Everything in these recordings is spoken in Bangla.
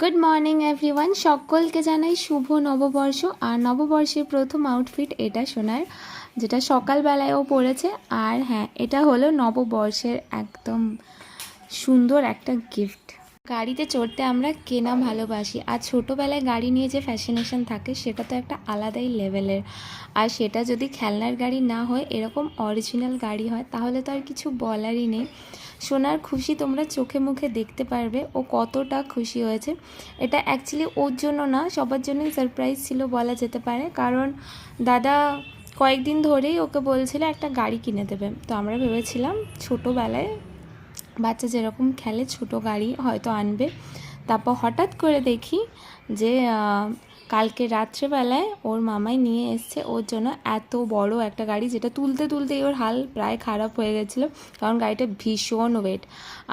গুড মর্নিং এভরিওয়ান, সকলকে জানাই শুভ নববর্ষ। আর নববর্ষের প্রথম আউটফিট এটা সোনার, যেটা সকালবেলায় ও পরেছে। আর হ্যাঁ, এটা হলো নববর্ষের একদম সুন্দর একটা গিফট। গাড়িতে চড়তে আমরা কেনা ভালোবাসি, আর ছোটোবেলায় গাড়ি নিয়ে যে ফ্যাসিনেশন থাকে সেটা তো একটা আলাদাই লেভেলের। আর সেটা যদি খেলনার গাড়ি না হয়, এরকম অরিজিনাল গাড়ি হয়, তাহলে তো আর কিছু বলারই নেই। সোনার খুশি তোমরা চোখে মুখে দেখতে পারবে ও কতটা খুশি হয়েছে। এটা অ্যাকচুয়ালি ওর জন্য না, সবার জন্যই সারপ্রাইজ ছিল বলা যেতে পারে। কারণ দাদা কয়েকদিন ধরেই ওকে বলছিল একটা গাড়ি কিনে দেবে। তো আমরা ভেবেছিলাম ছোটোবেলায় বাচ্চা যেরকম খেলে ছোটো গাড়ি হয়তো আনবে। তারপর হঠাৎ করে দেখি যে কালকে রাত্রেবেলায় ওর মামাই নিয়ে এসছে ওর জন্য এত বড় একটা গাড়ি, যেটা তুলতে তুলতেই ওর হাল প্রায় খারাপ হয়ে গেছিলো, কারণ গাড়িটা ভীষণ ওয়েট।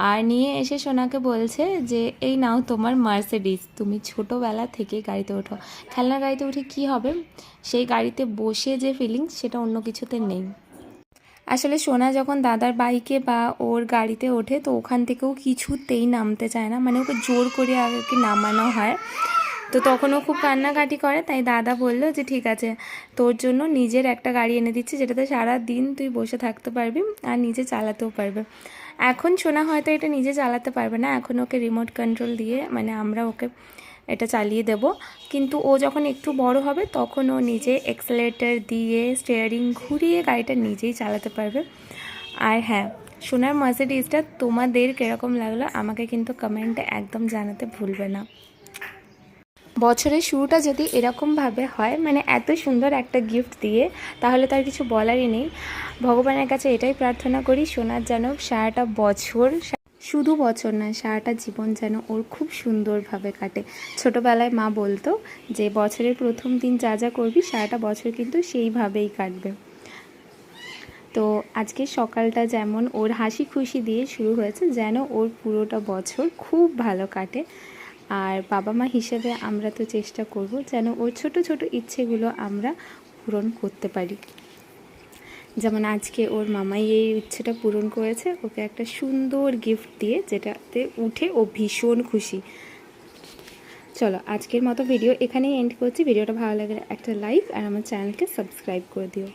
আর নিয়ে এসে সোনাকে বলছে যে এই নাও তোমার মার্সিডিজ, তুমি ছোটোবেলা থেকে গাড়িতে ওঠো। খেলনার গাড়িতে উঠে কি হবে, সেই গাড়িতে বসে যে ফিলিংস সেটা অন্য কিছুতে নেই। আসলে সোনা যখন দাদার বাইকে বা ওর গাড়িতে ওঠে, তো ওখান থেকেও কিছুতেই নামতে চায় না, মানে ওকে জোর করে আগে কি নামানো হয়। তো তখন ও খুব কান্নাকাটি করে। তাই দাদা বলল যে ঠিক আছে, তোর জন্য নিজের একটা গাড়ি এনে দিচ্ছি, যেটাতে সারা দিন তুই বসে থাকতে পারবি আর নিজে চালাতেও পারবে। এখন সোনা হয়তো এটা নিজে চালাতে পারবে না, এখন ওকে রিমোট কন্ট্রোল দিয়ে মানে আমরা ওকে এটা চালিয়ে দেব। কিন্তু ও যখন একটু বড় হবে তখন ও নিজে এক্সেলেরেটর দিয়ে স্টিয়ারিং ঘুরিয়ে গাড়িটা নিজেই চালাতে পারবে। আর হ্যাঁ, সোনার মার্সিডিজটা তোমাদের কীরকম লাগলো আমাকে কিন্তু কমেন্টে একদম জানাতে ভুলবে না। বছরের শুরুটা যদি এরকমভাবে হয়, মানে এত সুন্দর একটা গিফট দিয়ে, তাহলে তার কিছু বলারই নেই। ভগবানের কাছে এটাই প্রার্থনা করি সোনার যেন সারাটা বছর, শুধু বছর নয় সারাটা জীবন যেন ওর খুব সুন্দরভাবে কাটে। ছোটোবেলায় মা বলতো যে বছরের প্রথম দিন যা যা করবি সারাটা বছর কিন্তু সেইভাবেই কাটবে। তো আজকের সকালটা যেমন ওর হাসি খুশি দিয়ে শুরু হয়েছে, যেন ওর পুরোটা বছর খুব ভালো কাটে। আর বাবা মা হিসেবে আমরা তো চেষ্টা করব যেন ওর ছোট ছোট ইচ্ছেগুলো আমরা পূরণ করতে পারি। যেমন আজকে ওর মামাই এই ইচ্ছেটা পূরণ করেছে, ওকে একটা সুন্দর গিফট দিয়ে, যেটাতে উঠে ও ভীষণ খুশি। চলো আজকের মতো ভিডিও এখানেই এন্ড করছি। ভিডিওটা ভালো লাগলে একটা লাইক আর আমার চ্যানেলকে সাবস্ক্রাইব করে দিও।